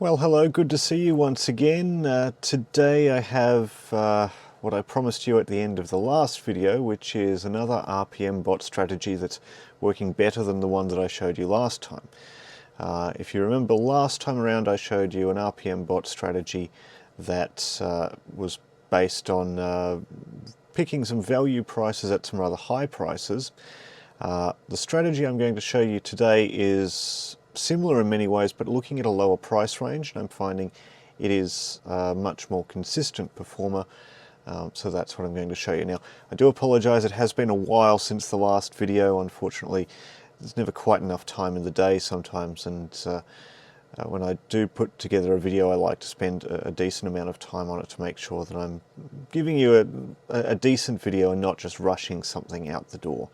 Well, hello, good to see you once again. Today I have what I promised you at the end of the last video, which is another RPM bot strategy that's working better than the one that I showed you last time. If you remember, last time around I showed you an RPM bot strategy that was based on picking some value prices at some rather high prices. The strategy I'm going to show you today is similar in many ways, but looking at a lower price range, and I'm finding it is a much more consistent performer. So that's what I'm going to show you now. I do apologize, it has been a while since the last video. Unfortunately, there's never quite enough time in the day sometimes, and when I do put together a video, I like to spend a decent amount of time on it to make sure that I'm giving you a decent video and not just rushing something out the door.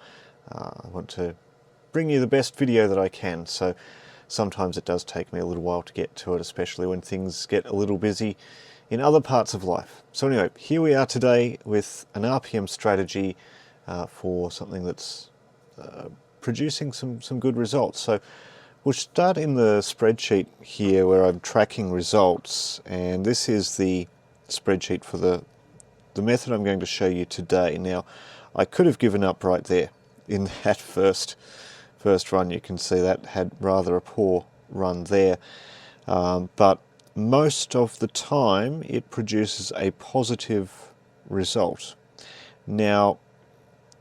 I want to bring you the best video that I can, so sometimes it does take me a little while to get to it, especially when things get a little busy in other parts of life. So anyway, here we are today with an RPM strategy for something that's producing some good results. So we'll start in the spreadsheet here where I'm tracking results, and this is the spreadsheet for the method I'm going to show you today. Now, I could have given up right there in that first run. You can see that had rather a poor run there, but most of the time it produces a positive result. Now,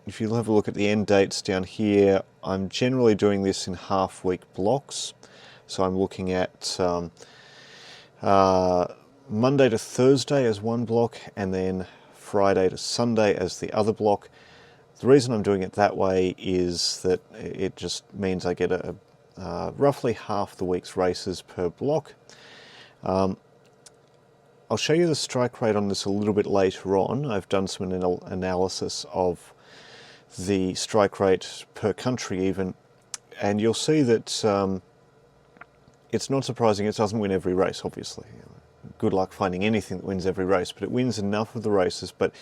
if you have a look at the end dates down here, I'm generally doing this in half-week blocks. So I'm looking at Monday to Thursday as one block, and then Friday to Sunday as the other block. The reason I'm doing it that way is that it just means I get roughly half the week's races per block. I'll show you the strike rate on this a little bit later on. I've done some analysis of the strike rate per country even, and you'll see that it's not surprising it doesn't win every race, obviously. Good luck finding anything that wins every race, but it wins enough of the races. But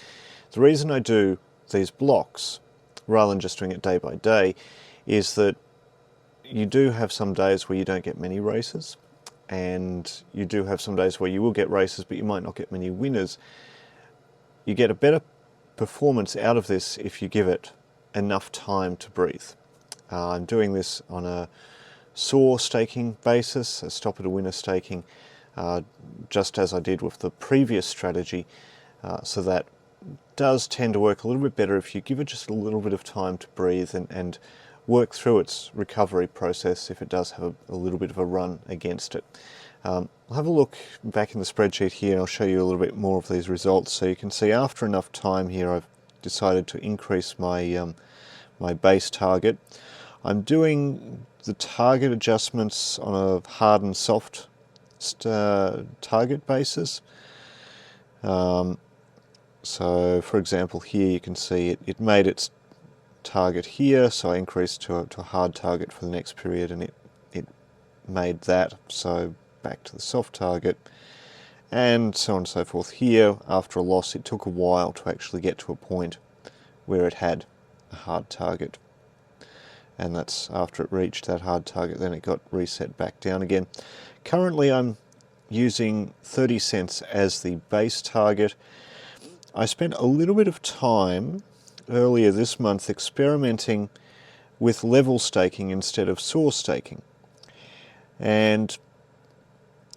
the reason I do these blocks rather than just doing it day by day is that you do have some days where you don't get many races, and you do have some days where you will get races but you might not get many winners. You get a better performance out of this if you give it enough time to breathe. I'm doing this on a saw staking basis, a stop at a winner staking, just as I did with the previous strategy, so that does tend to work a little bit better if you give it just a little bit of time to breathe and work through its recovery process if it does have a little bit of a run against it. I'll have a look back in the spreadsheet here and I'll show you a little bit more of these results. So you can see after enough time here I've decided to increase my my base target. I'm doing the target adjustments on a hard and soft target basis. So for example here you can see it made its target here, so I increased to a hard target for the next period, and it made that, so back to the soft target, and so on and so forth. Here, after a loss, it took a while to actually get to a point where it had a hard target, and that's after it reached that hard target, then it got reset back down again. Currently I'm using 30 cents as the base target. I spent a little bit of time earlier this month experimenting with level staking instead of saw staking, and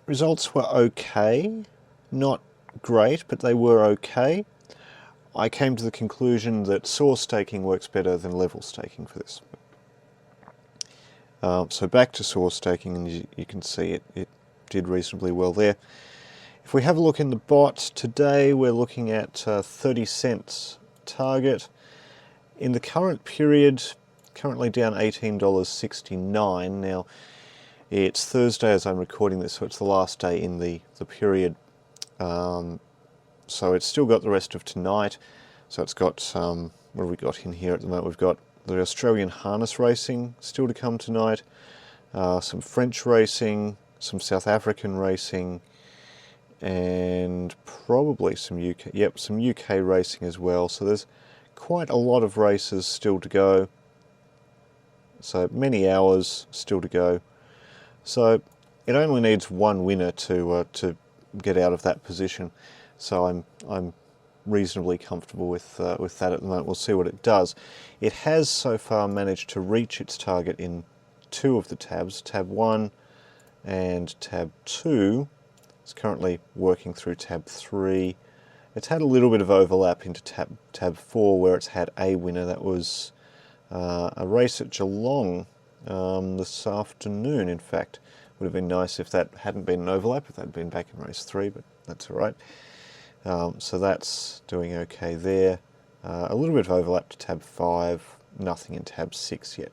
results were okay, not great, but they were okay. I came to the conclusion that saw staking works better than level staking for this. So back to saw staking, and you can see it did reasonably well there. If we have a look in the bot, today we're looking at 30 cents target. In the current period, currently down $18.69. Now, it's Thursday as I'm recording this, so it's the last day in the period. So it's still got the rest of tonight. So it's got, what have we got in here at the moment? We've got the Australian harness racing still to come tonight, some French racing, some South African racing, and probably some UK racing as well. So there's quite a lot of races still to go. So many hours still to go. So it only needs one winner to get out of that position, so I'm reasonably comfortable with that at the moment. We'll see what it does. It has so far managed to reach its target in two of the tabs, tab 1 and tab 2. It's currently working through tab 3. It's had a little bit of overlap into tab 4 where it's had a winner. That was a race at Geelong this afternoon, in fact. Would have been nice if that hadn't been an overlap, if that had been back in race 3, but that's all right. So that's doing okay there. A little bit of overlap to tab 5, nothing in tab 6 yet.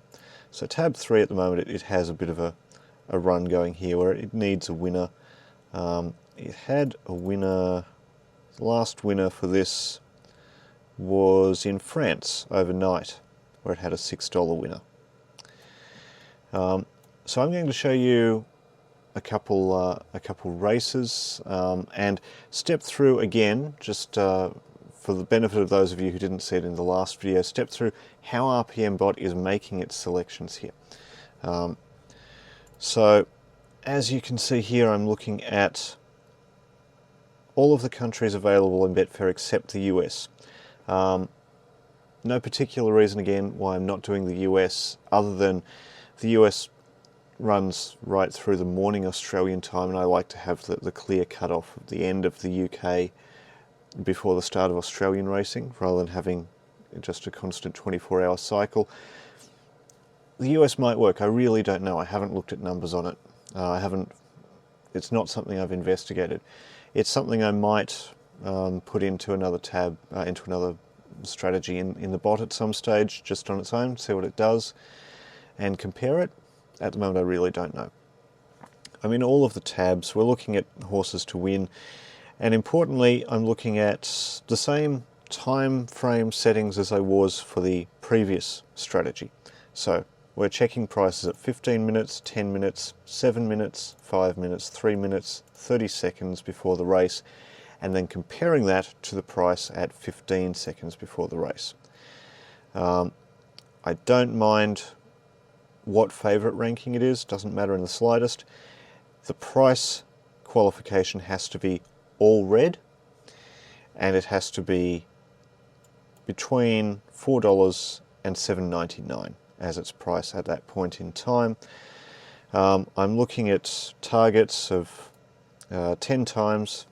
So tab 3 at the moment, it has a bit of a run going here where it needs a winner. It had a winner, the last winner for this was in France overnight, where it had a $6 winner. So I'm going to show you a couple races and step through again, just for the benefit of those of you who didn't see it in the last video, step through how RPM Bot is making its selections here. So as you can see here, I'm looking at all of the countries available in Betfair except the US. No particular reason again why I'm not doing the US other than the US runs right through the morning Australian time, and I like to have the clear cut-off at the end of the UK before the start of Australian racing, rather than having just a constant 24-hour cycle. The US might work, I really don't know. I haven't looked at numbers on it. It's not something I've investigated. It's something I might put into another tab, into another strategy in the bot at some stage, just on its own, see what it does, and compare it. At the moment, I really don't know. I'm in all of the tabs. We're looking at horses to win, and importantly, I'm looking at the same time frame settings as I was for the previous strategy. So we're checking prices at 15 minutes, 10 minutes, 7 minutes, 5 minutes, 3 minutes, 30 seconds before the race, and then comparing that to the price at 15 seconds before the race. I don't mind what favourite ranking it is, doesn't matter in the slightest. The price qualification has to be all red, and it has to be between $4 and $7.99 as its price at that point in time. I'm looking at targets of 10 times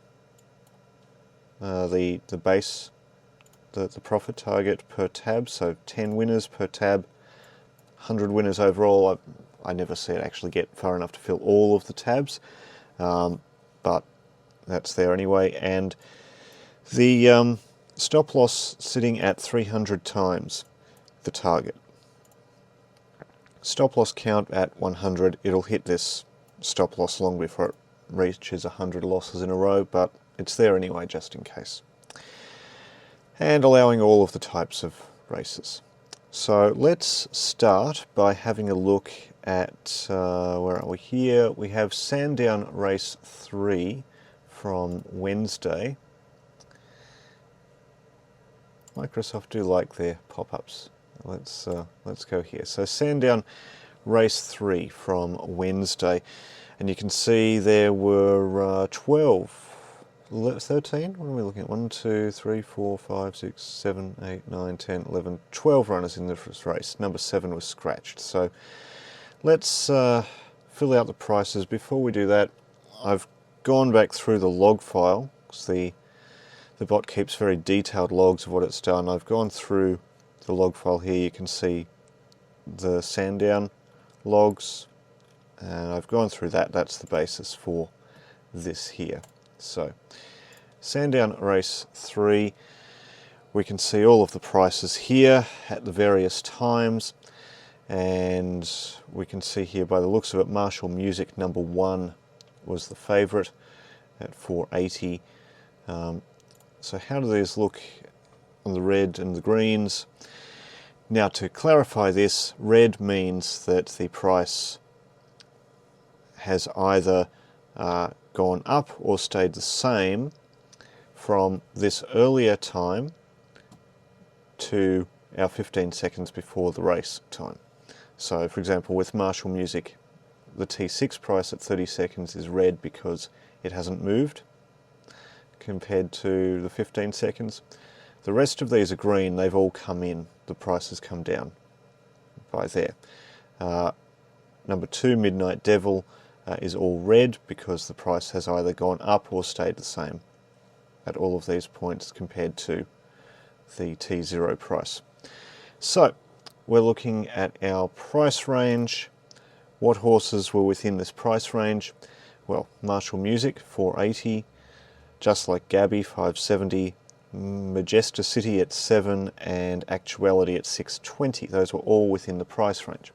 the base, the profit target per tab, so 10 winners per tab, 100 winners overall. I never see it actually get far enough to fill all of the tabs, but that's there anyway. And the stop loss sitting at 300 times the target. Stop loss count at 100. It'll hit this stop loss long before it reaches 100 losses in a row, but it's there anyway just in case. And allowing all of the types of races. So let's start by having a look at, where are we here? We have Sandown Race 3 from Wednesday. Microsoft do like their pop-ups. Let's go here. So Sandown Race 3 from Wednesday. And you can see there were 13? What are we looking at? 1, 2, 3, 4, 5, 6, 7, 8, 9, 10, 11, 12 runners in this race. Number 7 was scratched. So let's fill out the prices. Before we do that, I've gone back through the log file, because the bot keeps very detailed logs of what it's done. I've gone through the log file here. You can see the Sandown logs, and I've gone through that. That's the basis for this here. So Sandown Race 3, we can see all of the prices here at the various times, and we can see here by the looks of it, Marshall Music number 1 was the favourite at $4.80. So how do these look on the red and the greens? Now, to clarify this, red means that the price has either gone up or stayed the same from this earlier time to our 15 seconds before the race time. So, for example, with Marshall Music, the T6 price at 30 seconds is red because it hasn't moved compared to the 15 seconds. The rest of these are green, they've all come in, the price has come down by there. Number 2, Midnight Devil, is all red because the price has either gone up or stayed the same at all of these points compared to the T0 price. So we're looking at our price range. What horses were within this price range? Well, Martial Music 480, Just Like Gabby 570, Majesticity at 7 and Actuality at 620. Those were all within the price range.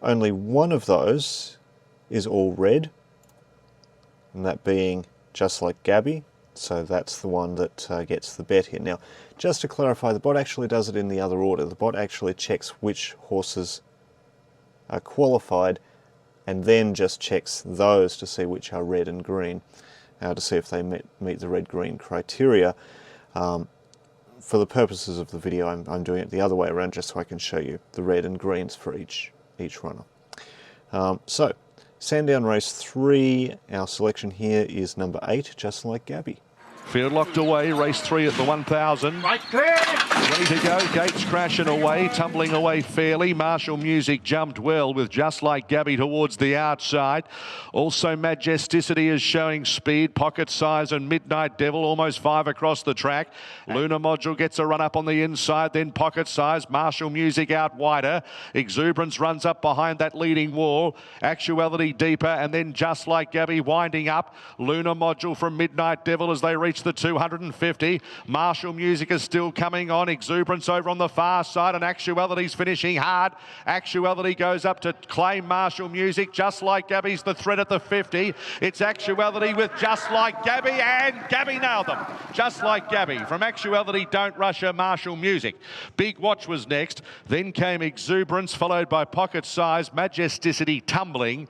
Only one of those is all red, and that being Just Like Gabby, so that's the one that gets the bet here. Now, just to clarify, the bot actually does it in the other order. The bot actually checks which horses are qualified and then just checks those to see which are red and green, to see if they meet the red-green criteria. For the purposes of the video, I'm doing it the other way around just so I can show you the red and greens for each runner. So, Sandown Race 3, our selection here is number 8, Just Like Gabby. Field locked away, race 3 at the 1,000. Right clear! Ready to go, gates crashing away, tumbling away fairly. Martial Music jumped well with Just Like Gabby towards the outside. Also Majesticity is showing speed. Pocket Size and Midnight Devil almost 5 across the track. Lunar Module gets a run up on the inside, then Pocket Size. Martial Music out wider. Exuberance runs up behind that leading wall. Actuality deeper, and then Just Like Gabby winding up. Lunar Module from Midnight Devil as they reach the 250. Martial Music is still coming on. Exuberance over on the far side, and Actuality's finishing hard. Actuality goes up to claim Martial Music. Just Like Gabby's the threat at the 50. It's Actuality with Just Like Gabby, and Gabby nailed them. Just Like Gabby from Actuality, Don't Rush Her, Martial Music. Big Watch was next. Then came Exuberance, followed by Pocket Size, Majesticity tumbling.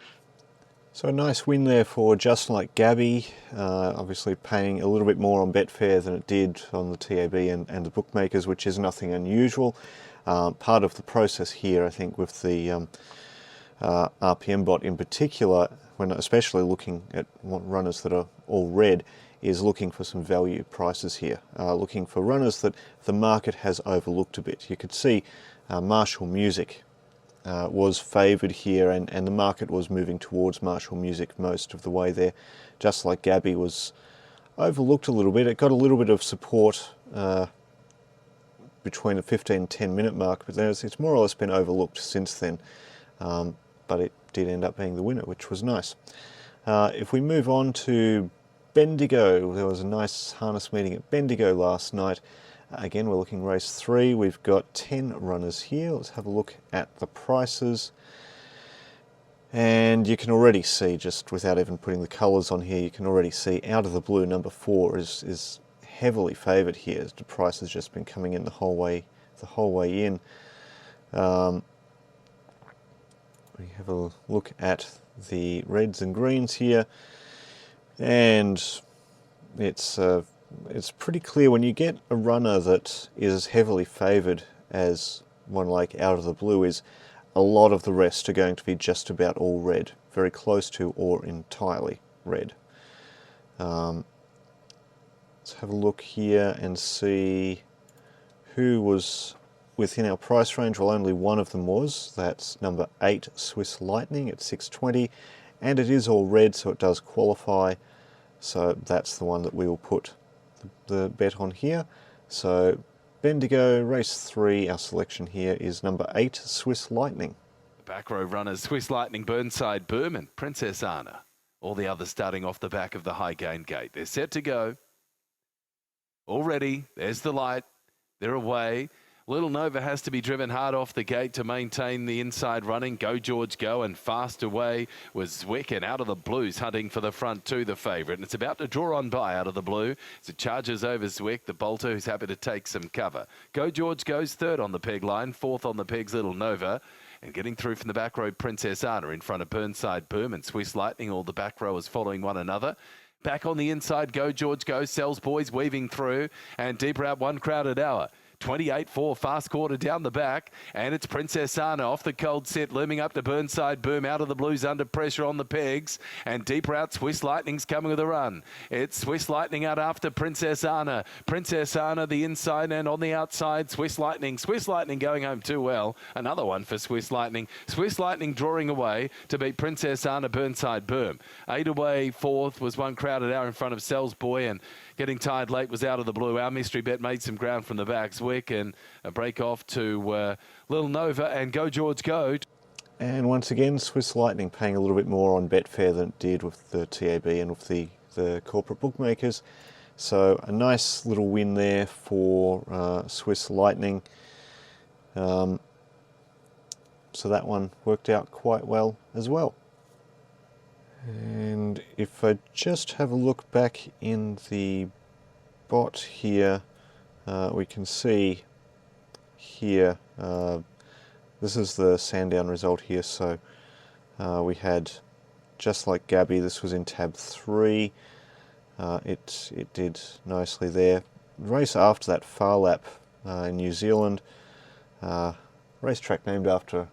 So a nice win there for Just Like Gabby, obviously paying a little bit more on Betfair than it did on the TAB and the bookmakers, which is nothing unusual. Part of the process here, I think, with the RPM bot in particular, when especially looking at runners that are all red, is looking for some value prices here, looking for runners that the market has overlooked a bit. You could see Martial Music was favoured here, and the market was moving towards Martial Music most of the way there. Just Like Gabby was overlooked a little bit. It got a little bit of support between the 15 and 10 minute mark, but it's more or less been overlooked since then. But it did end up being the winner, which was nice. If we move on to Bendigo, there was a nice harness meeting at Bendigo last night. Again, we're looking race 3. We've got 10 runners here. Let's have a look at the prices. And you can already see, just without even putting the colours on here, you can already see Out of the Blue number 4 is heavily favoured here. The price has just been coming in the whole way in. We have a look at the reds and greens here, and it's pretty clear when you get a runner that is as heavily favoured as one like Out of the Blue is, a lot of the rest are going to be just about all red, very close to or entirely red. Let's have a look here and see who was within our price range. Well, only one of them was. That's number 8, Swiss Lightning at 620, and it is all red, so it does qualify. So that's the one that we will put the bet on here. So Bendigo, race 3, our selection here is number 8, Swiss Lightning. Back row runners, Swiss Lightning, Burnside, Berman, Princess Anna. All the others starting off the back of the high gain gate. They're set to go. Already, there's the light. They're away. Little Nova has to be driven hard off the gate to maintain the inside running. Go George Go, and fast away was Zwick, and Out of the Blues hunting for the front two, the favourite. And it's about to draw on by Out of the Blue as it charges over Zwick, the bolter who's happy to take some cover. Go George Go's third on the peg line, fourth on the pegs Little Nova. And getting through from the back row, Princess Anna in front of Burnside Berman. Swiss Lightning, all the back rowers following one another. Back on the inside, Go George Go, Sells Boys weaving through, and deeper out One Crowded Hour. 28-4, fast quarter down the back, and it's Princess Anna off the cold set, looming up to Burnside Boom, out of the blues under pressure on the pegs, and deeper out, Swiss Lightning's coming with a run. It's Swiss Lightning out after Princess Anna. Princess Anna the inside, and on the outside, Swiss Lightning. Swiss Lightning going home too well. Another one for Swiss Lightning. Swiss Lightning drawing away to beat Princess Anna, Burnside Boom. 8 away, fourth was One Crowded Hour in front of Sells Boy, and getting tired late was Out of the Blue. Our mystery bet made some ground from the back. Zwick, and a break off to Little Nova and Go George Go. And once again, Swiss Lightning paying a little bit more on Betfair than it did with the TAB and with the corporate bookmakers. So a nice little win there for Swiss Lightning. So that one worked out quite well as well. And if I just have a look back in the bot here, we can see here, this is the Sandown result here. So we had Just Like Gabby, this was in tab 3. It did nicely there. The race after that, Far Lap in New Zealand, racetrack named after a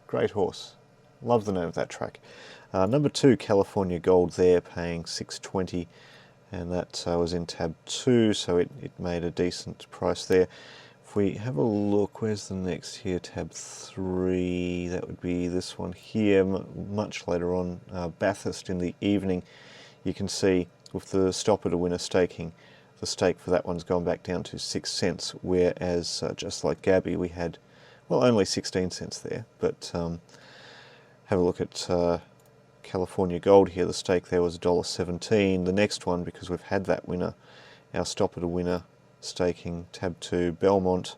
great horse. Love the name of that track. Number 2, California Gold there, paying $6.20, and that was in tab 2, so it made a decent price there. If we have a look, where's the next here? Tab 3, that would be this one here, much later on, Bathurst in the evening. You can see with the stop at a winner staking, the stake for that one's gone back down to 6 cents, whereas Just Like Gabby, we had, well, only 16 cents there. But have a look at California Gold here. The stake there was $1.17. The next one, because we've had that winner, our stop at a winner staking, tab 2, Belmont,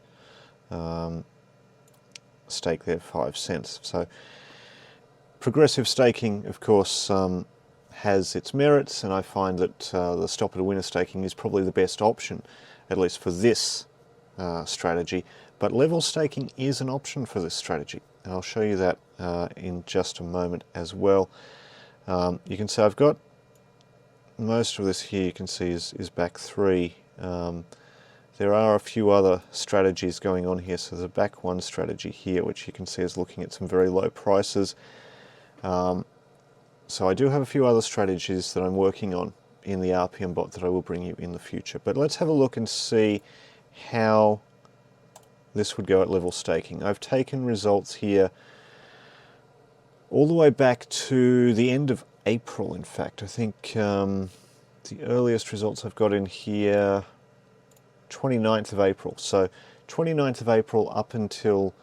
stake there 5 cents. So progressive staking, of course, has its merits, and I find that the stop at a winner staking is probably the best option, at least for this strategy. But level staking is an option for this strategy, and I'll show you that in just a moment as well. You can see I've got most of this here, you can see is back 3. There are a few other strategies going on here. So there's a back 1 strategy here, which you can see is looking at some very low prices. So I do have a few other strategies that I'm working on in the RPM bot that I will bring you in the future. But let's have a look and see how this would go at level staking. I've taken results here all the way back to the end of April, in fact. I think the earliest results I've got in here, 29th of April. So 29th of April up until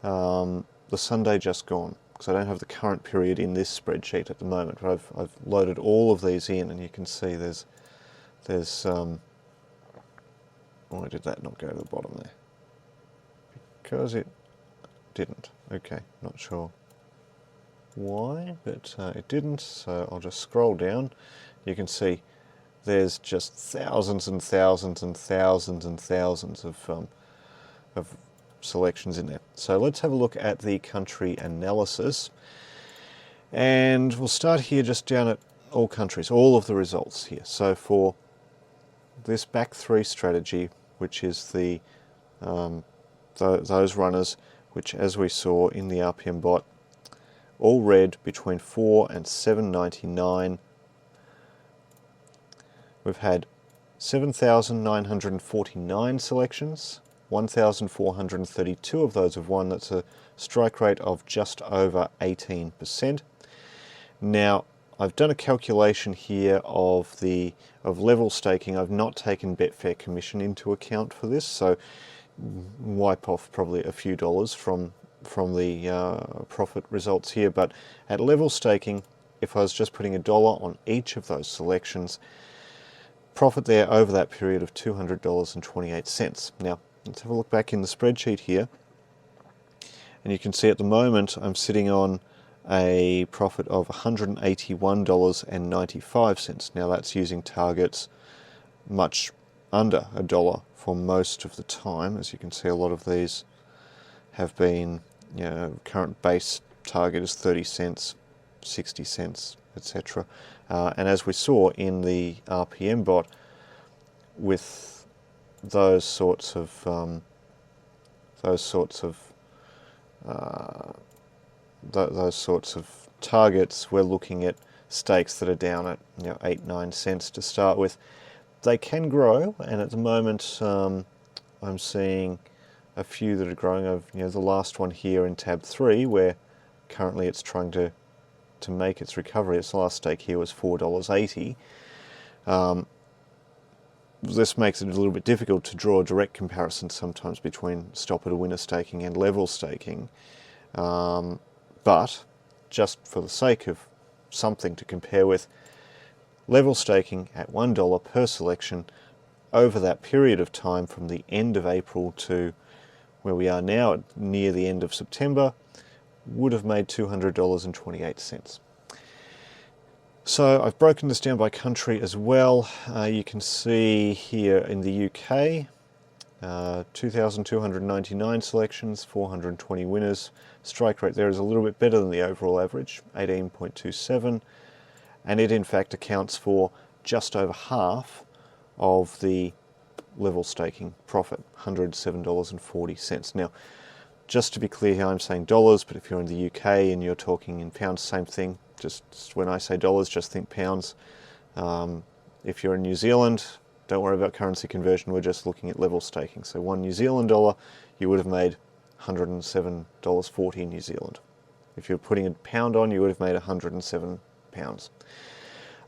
the Sunday just gone, because I don't have the current period in this spreadsheet at the moment, but I've loaded all of these in, and you can see there's why did that not go to the bottom there? Because it didn't. Okay, not sure why, but it didn't, so I'll just scroll down. You can see there's just thousands and thousands and thousands and thousands of selections in there. So let's have a look at the country analysis, and we'll start here just down at all countries, all of the results here. So for this back 3 strategy, which is the those runners, which as we saw in the RPM bot, all red between 4 and 7.99. We've had 7,949 selections, 1,432 of those have won. That's a strike rate of just over 18%. Now, I've done a calculation here of level staking. I've not taken Betfair commission into account for this, so wipe off probably a few dollars from the profit results here. But at level staking, if I was just putting $1 on each of those selections, profit there over that period of $200.28. Now, let's have a look back in the spreadsheet here, and you can see at the moment I'm sitting on a profit of $181.95. Now that's using targets much under $1 for most of the time. As you can see, a lot of these have been, current base target is 30 cents, 60 cents, etc. And as we saw in the RPM bot, with those sorts of those sorts of targets, we're looking at stakes that are down at 8-9 cents to start with. They can grow, and at the moment I'm seeing a few that are growing. The last one here in tab 3, where currently it's trying to make its recovery. Its last stake here was $4.80. This makes it a little bit difficult to draw a direct comparison sometimes between stop at a winner staking and level staking. But just for the sake of something to compare with, level staking at $1 per selection over that period of time from the end of April to where we are now, near the end of September, would have made $200.28. So I've broken this down by country as well. You can see here in the UK, 2,299 selections, 420 winners. Strike rate there is a little bit better than the overall average, 18.27, and it in fact accounts for just over half of the level staking profit, $107.40. Now, just to be clear here, I'm saying dollars, but if you're in the UK and you're talking in pounds, same thing. Just when I say dollars, just think pounds. If you're in New Zealand, don't worry about currency conversion, we're just looking at level staking. So $1 New Zealand dollar, you would have made $107.40 New Zealand. If you're putting a pound on, you would have made 107 pounds.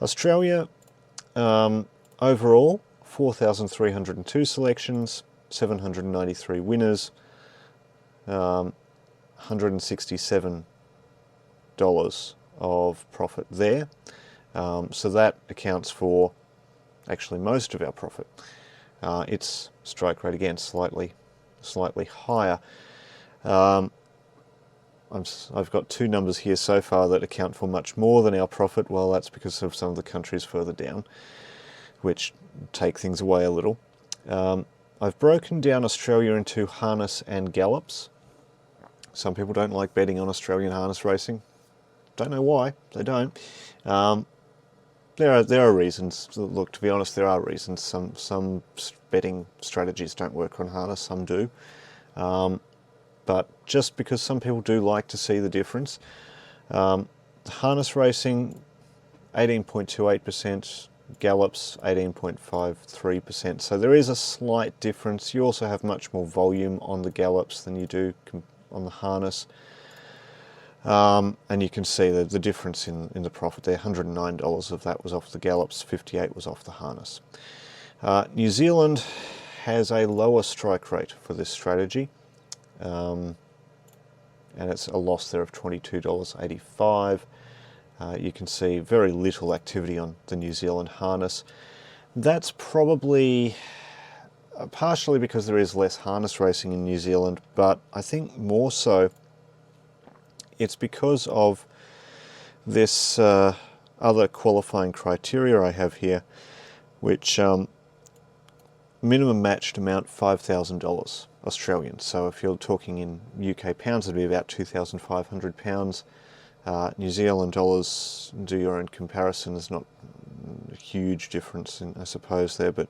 Australia, overall, 4,302 selections, 793 winners, $167 of profit there. So that accounts for actually most of our profit. Its strike rate again slightly higher. I've got two numbers here so far that account for much more than our profit. Well, that's because of some of the countries further down, which take things away a little. I've broken down Australia into harness and gallops. Some people don't like betting on Australian harness racing. Don't know why, they don't. There are reasons. Look, to be honest, there are reasons. Some betting strategies don't work on harness, some do. But just because some people do like to see the difference. Harness racing, 18.28%, gallops, 18.53%. So there is a slight difference. You also have much more volume on the gallops than you do on the harness. And you can see the difference in the profit there. $109 of that was off the gallops, 58 was off the harness. New Zealand has a lower strike rate for this strategy, and it's a loss there of $22.85. You can see very little activity on the New Zealand harness. That's probably partially because there is less harness racing in New Zealand, but I think more so it's because of this other qualifying criteria I have here, which minimum matched amount $5,000 Australian. So if you're talking in UK pounds, it'd be about £2,500. New Zealand dollars, do your own comparison. There's not a huge difference, I suppose, there, but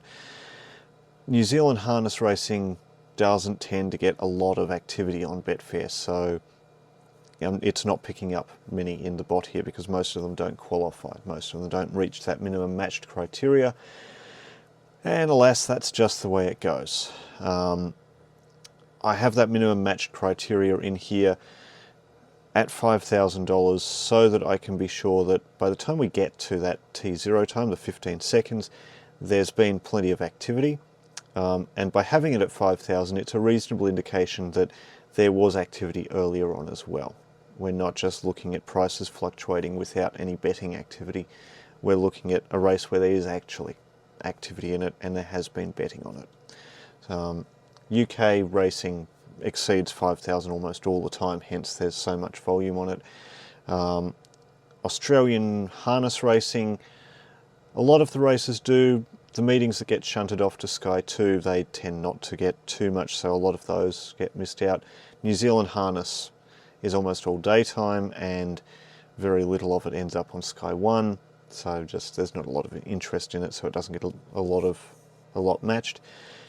New Zealand harness racing doesn't tend to get a lot of activity on Betfair, so it's not picking up many in the bot here because most of them don't qualify. Most of them don't reach that minimum matched criteria. And alas, that's just the way it goes. I have that minimum matched criteria in here at $5,000 so that I can be sure that by the time we get to that T0 time, the 15 seconds, there's been plenty of activity. And by having it at 5,000, it's a reasonable indication that there was activity earlier on as well. We're not just looking at prices fluctuating without any betting activity. We're looking at a race where there is actually activity in it and there has been betting on it. UK racing exceeds 5,000 almost all the time, hence there's so much volume on it. Australian harness racing, a lot of the races do. The meetings that get shunted off to Sky 2, they tend not to get too much, so a lot of those get missed out. New Zealand harness is almost all daytime and very little of it ends up on Sky 1, so just there's not a lot of interest in it, so it doesn't get a lot matched.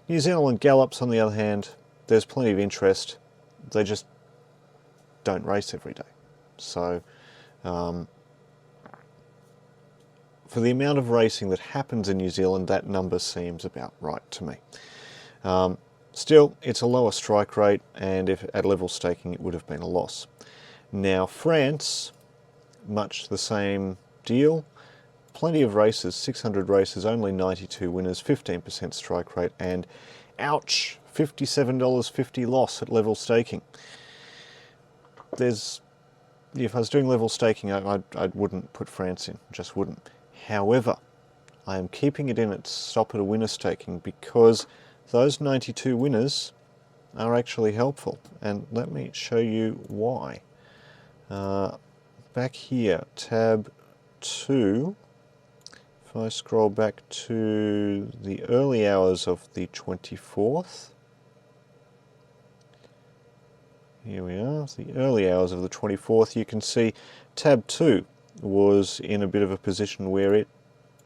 New Zealand gallops, on the other hand, there's plenty of interest. They just don't race every day. So for the amount of racing that happens in New Zealand, that number seems about right to me. Still, it's a lower strike rate, and if at level staking it would have been a loss. Now France, much the same deal. Plenty of races, 600 races, only 92 winners, 15% strike rate, and ouch, $57.50 loss at level staking. If I was doing level staking, I wouldn't put France in, just wouldn't. However, I am keeping it in at stop at a winner staking because those 92 winners are actually helpful. And let me show you why. Back here, tab 2, if I scroll back to the early hours of the 24th, here we are, the early hours of the 24th, you can see tab 2 was in a bit of a position where it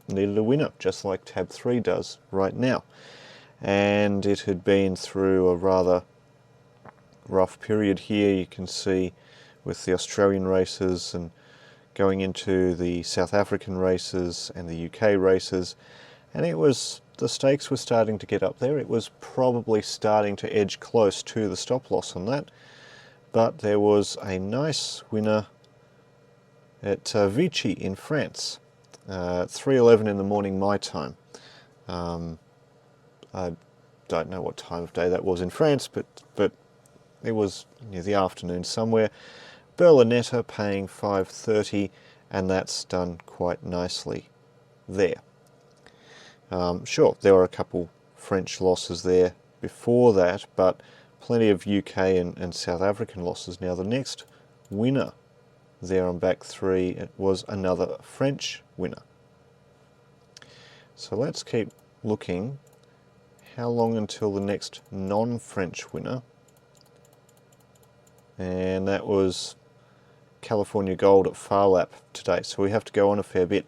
needed a winner, just like tab 3 does right now. And it had been through a rather rough period here. You can see with the Australian races and going into the South African races and the UK races, and the stakes were starting to get up there. It was probably starting to edge close to the stop loss on that, but there was a nice winner at Vichy in France, 3:11 in the morning my time. I don't know what time of day that was in France, but it was near the afternoon somewhere. Berlinetta paying 5.30, and that's done quite nicely there. Sure, there were a couple French losses there before that, but plenty of UK and South African losses. Now the next winner there on back 3, it was another French winner. So let's keep looking. How long until the next non-French winner? And that was California Gold at Farlap today, so we have to go on a fair bit.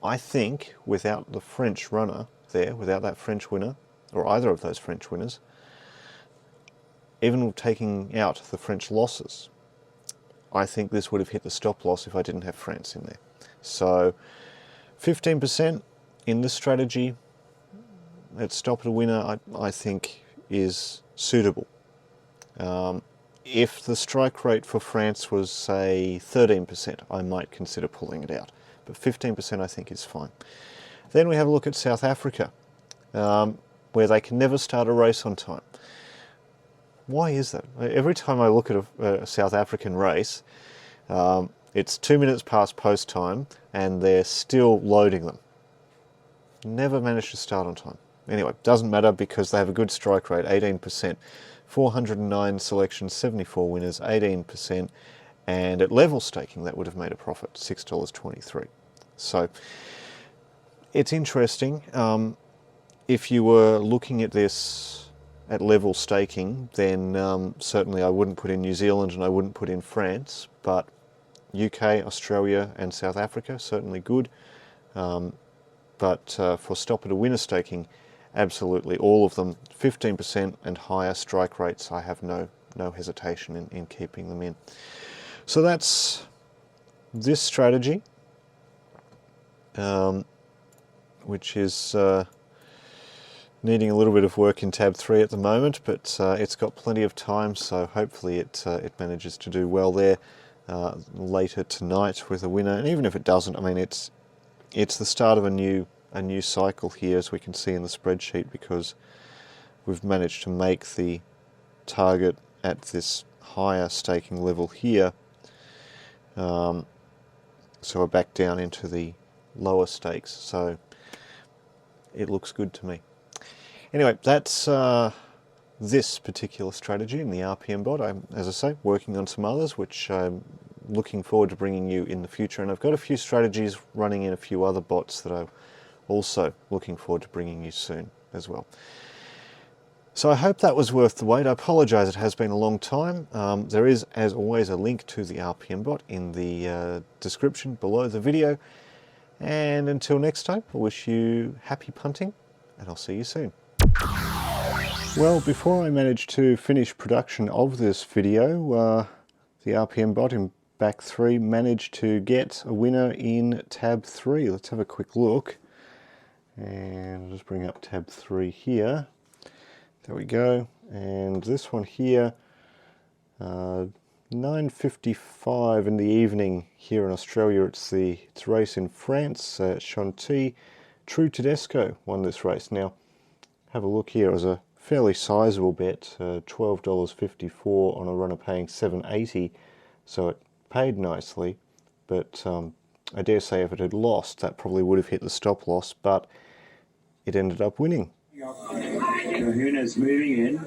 I think without the French runner there, without that French winner, or either of those French winners, even taking out the French losses, I think this would have hit the stop loss if I didn't have France in there. So 15% in this strategy at stop at a winner, I think is suitable. If the strike rate for France was, say, 13%, I might consider pulling it out. But 15% I think is fine. Then we have a look at South Africa, where they can never start a race on time. Why is that? Every time I look at a South African race, it's 2 minutes past post time and they're still loading them. Never managed to start on time. Anyway, doesn't matter because they have a good strike rate, 18%. 409 selections, 74 winners, 18%, and at level staking that would have made a profit, $6.23. So it's interesting. If you were looking at this at level staking, then certainly I wouldn't put in New Zealand and I wouldn't put in France, but UK, Australia and South Africa, certainly good. But for stop at a winner staking, absolutely all of them, 15% and higher strike rates, I have no hesitation in keeping them in. So that's this strategy, which is needing a little bit of work in tab 3 at the moment, but it's got plenty of time, so hopefully it manages to do well there later tonight with a winner. And even if it doesn't, I mean, it's the start of a new cycle here, as we can see in the spreadsheet, because we've managed to make the target at this higher staking level here. So we're back down into the lower stakes, so it looks good to me. Anyway, that's this particular strategy in the RPM bot. I'm, as I say, working on some others, which I'm looking forward to bringing you in the future. And I've got a few strategies running in a few other bots that I'm also looking forward to bringing you soon as well. So I hope that was worth the wait. I apologise, it has been a long time. There is, as always, a link to the RPM bot in the description below the video. And until next time, I wish you happy punting, and I'll see you soon. Well, before I managed to finish production of this video, the RPM bot in back 3 managed to get a winner in tab 3. Let's have a quick look. And I'll just bring up tab 3 here. There we go. And this one here, 9:55 in the evening here in Australia. It's race in France. Chantilly. True Tedesco won this race. Now, have a look here. It was a fairly sizable bet, $12.54 on a runner paying $7.80, so it paid nicely. But I dare say if it had lost, that probably would have hit the stop loss, but it ended up winning. Kahuna's moving in.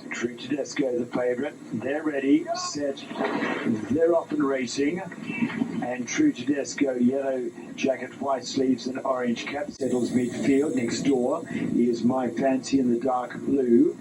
True Tedesco, the favourite. They're ready, set, they're off and racing. And True Tedesco, yellow jacket, white sleeves and orange cap, settles midfield. Next door is My Fancy in the dark blue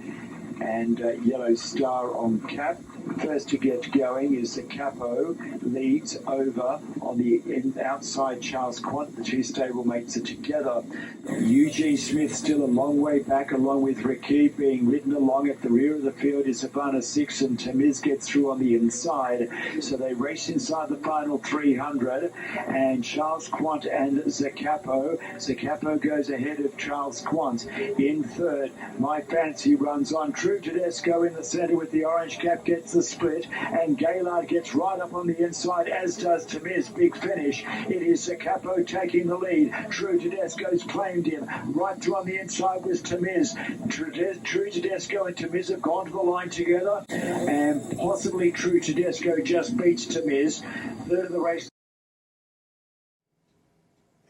and yellow star on cap. First to get going is the Capo, leads over on the outside Charles Quant. The two stablemates are together. Eugene Smith still a long way back, along with Ricky being ridden along. At the rear of the field is Savannah 6, and Tamiz gets through on the inside. So they race inside the final 300, and Charles Quant and Zacapo. Zacapo goes ahead of Charles Quant. In third, My Fancy runs on. True Tedesco in the centre with the orange cap gets the split, and Gaylard gets right up on the inside, as does Tamiz. Big finish. It is Zacapo taking the lead. True Tedesco's claimed him. Right through on the inside was Tamiz. True Tedesco and Tamiz have gone to the line together, and possibly True Tedesco just beats Tamiz. Third of the race.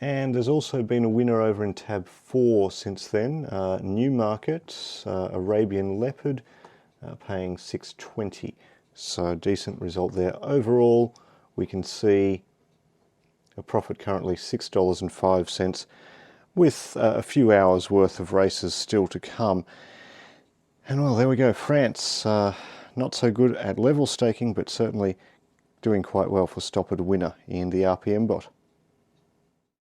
And there's also been a winner over in tab 4 since then. Newmarket, Arabian Leopard, paying $6.20. So decent result there. Overall, we can see a profit currently $6.05, with a few hours worth of races still to come. And well, there we go. France, not so good at level staking, but certainly doing quite well for Stoppered winner in the RPM bot.